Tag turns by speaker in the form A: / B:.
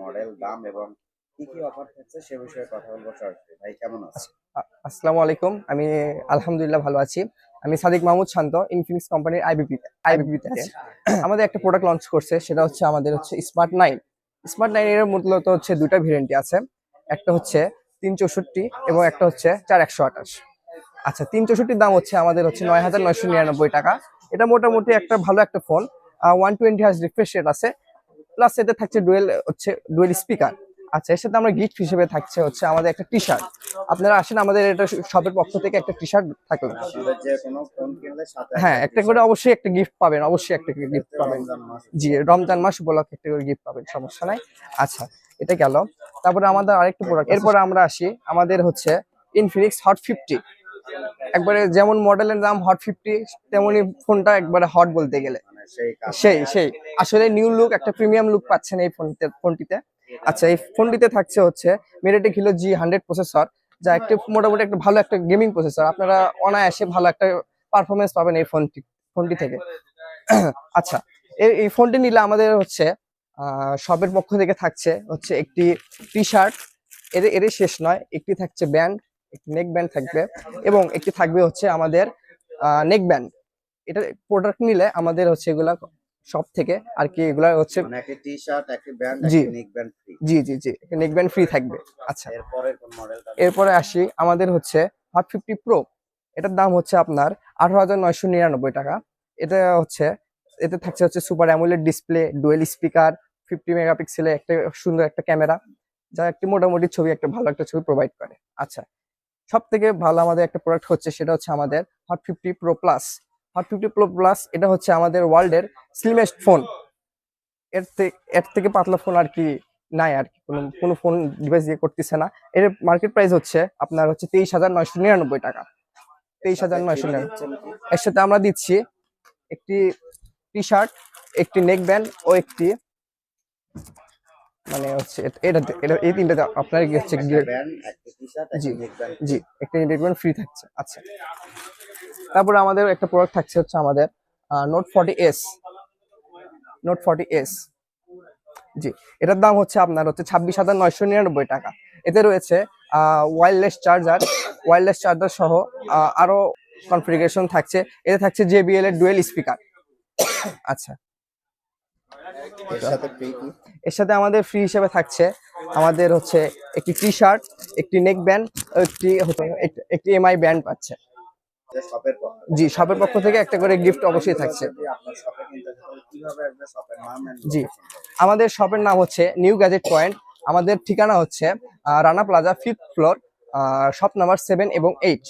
A: Model, দাম এবং কি কি অফার থাকছে সে বিষয়ে কথা বলবো সরাসরি। ভাই কেমন আছেন?
B: আসসালামু আলাইকুম। আমি আলহামদুলিল্লাহ ভালো আছি। আমি সাদিক মাহমুদ শান্ত, ইনফিনিক্স কোম্পানির আইবিপিতে আছি। আমাদের একটা প্রোডাক্ট লঞ্চ করছে, সেটা হচ্ছে আমাদের হচ্ছে স্মার্ট 9। স্মার্ট 9 এর মূলত হচ্ছে দুইটা ভেরিয়েন্টই আছে। একটা হচ্ছে 364 এবং একটা হচ্ছে 4128। আচ্ছা, 364 দাম হচ্ছে আমাদের হচ্ছে 9999 টাকা। এটা মোটামুটি একটা ভালো একটা ফোন। 120 হার্জ রিফ্রেশ রেট আছে, প্লাস এতে থাকছে ডুয়েল স্পিকার। আচ্ছা, এর সাথে আমরা গিফট হিসেবে থাকছে হচ্ছে আমাদের একটা টি শার্ট। আপনারা আসেন, আমাদের এটা শপের পক্ষ থেকে একটা টি শার্ট থাকবে।
A: আপনাদের যে কোনো ফোন কিনলে সাথে
B: হ্যাঁ, একটা করে অবশ্যই একটা গিফট পাবেন, অবশ্যই একটা গিফট পাবেন।
A: রমজান মাস
B: জি, রমজান মাস উপলক্ষে একটা করে গিফট পাবেন, সমস্যা নাই। আচ্ছা, এটা গেল। তারপরে আমাদের আরেকটা প্রোডাক্ট, এরপরে আমরা আসি আমাদের হচ্ছে ইনফিনিক্স হট 50। একবারে যেমন মডেলের নাম হট 50, তেমনি ফোনটা একবারে হট বলতে গেলে।
A: মানে সেই কাজ
B: সেই আসলে নিউ লুক, একটা প্রিমিয়াম লুক পাচ্ছেন এই ফোনটিতে। আচ্ছা, এই ফোনটিতে থাকছে হচ্ছে মিডিয়াটেক হিলো G100 প্রসেসর, যা একটা মোটামুটি একটা ভালো একটা গেমিং প্রসেসর। আপনারা অনায়াসে ভালো একটা পারফরমেন্স পাবেন এই ফোনটি থেকে। আচ্ছা, এই ফোনটি নিলে আমাদের হচ্ছে শপের পক্ষ থেকে থাকছে হচ্ছে একটি টি শার্ট। এর শেষ নয়, একটি থাকছে ব্যান্ড, একটি নেক ব্যান্ড থাকবে, এবং একটি থাকবে হচ্ছে আমাদের নেক ব্যান্ড। এটা প্রোডাক্ট নিলে আমাদের হচ্ছে এগুলা সব থেকে আর কি, এগুলা হচ্ছে
A: মানে একটা টি-শার্ট, একটা ব্যান্ড,
B: জি
A: একটা নেক ব্যান্ড ফ্রি।
B: জি নেক ব্যান্ড ফ্রি থাকবে। আচ্ছা,
A: এরপরে কোন মডেলটা?
B: এরপরে আসি আমাদের হচ্ছে হট 50 প্রো। এটার দাম হচ্ছে আপনার 18,999 টাকা। এটা হচ্ছে, এতে থাকছে হচ্ছে super AMOLED display, dual speaker, 50 মেগাপিক্সেলের একটা সুন্দর একটা ক্যামেরা, যা একটি মোটামুটি ছবি, একটা ভালো একটা ছবি প্রোভাইড করে। আচ্ছা, সব থেকে ভালো আমাদের একটা প্রোডাক্ট হচ্ছে, সেটা হচ্ছে আমাদের hot 50 pro plus. Hot 50 pro plus এটা হচ্ছে আমাদের ওয়ার্ল্ডের স্লিমেস্ট ফোন। এর থেকে পাতলা ফোন আর কি নাই, আর কি কোনো ফোন ডিভাইস দিয়ে করতেছে না। এর মার্কেট প্রাইস হচ্ছে আপনার হচ্ছে 23,999 টাকা। 23,999। এর সাথে আমরা দিচ্ছি একটি টি শার্ট, একটি নেক ব্যান্ড ও একটি, মানে হচ্ছে এটা এই তিনটা আপনার কি হচ্ছে
A: ব্যান্ড, একটা টি-শার্ট,
B: জি
A: একটা নেক ব্যান্ড।
B: জি একটা নেক ব্যান্ড ফ্রি থাকছে। আচ্ছা, তারপরে আমাদের একটা প্রোডাক্ট থাকছে হচ্ছে আমাদের নোট 40S। জি, এটার দাম হচ্ছে আপনার হচ্ছে 26,999 টাকা। এতে রয়েছে ওয়্যারলেস চার্জার সহ আরো কনফিগারেশন থাকছে। এতে থাকছে JBL এর ডুয়েল স্পিকার। আচ্ছা,
A: এর সাথে ফ্রি কি?
B: এর সাথে আমাদের ফ্রি হিসেবে থাকছে আমাদের হচ্ছে একটি টি শার্ট, একটি নেক ব্যান্ড, একটি MI ব্যান্ড পাচ্ছে।
A: যে শপের পক্ষ
B: জি, শপের পক্ষ থেকে একটা করে গিফট অবশ্যই থাকছে।
A: যদি আপনার শপে কিনতে চান তাহলে কিভাবে আসবে? শপের নাম এন্ড
B: জি,
A: লোকেশন।
B: আমাদের শপের নাম হচ্ছে নিউ গ্যাজেট পয়েন্ট। আমাদের ঠিকানা হচ্ছে Rana plaza 5th floor, shop number 7 এবং 8।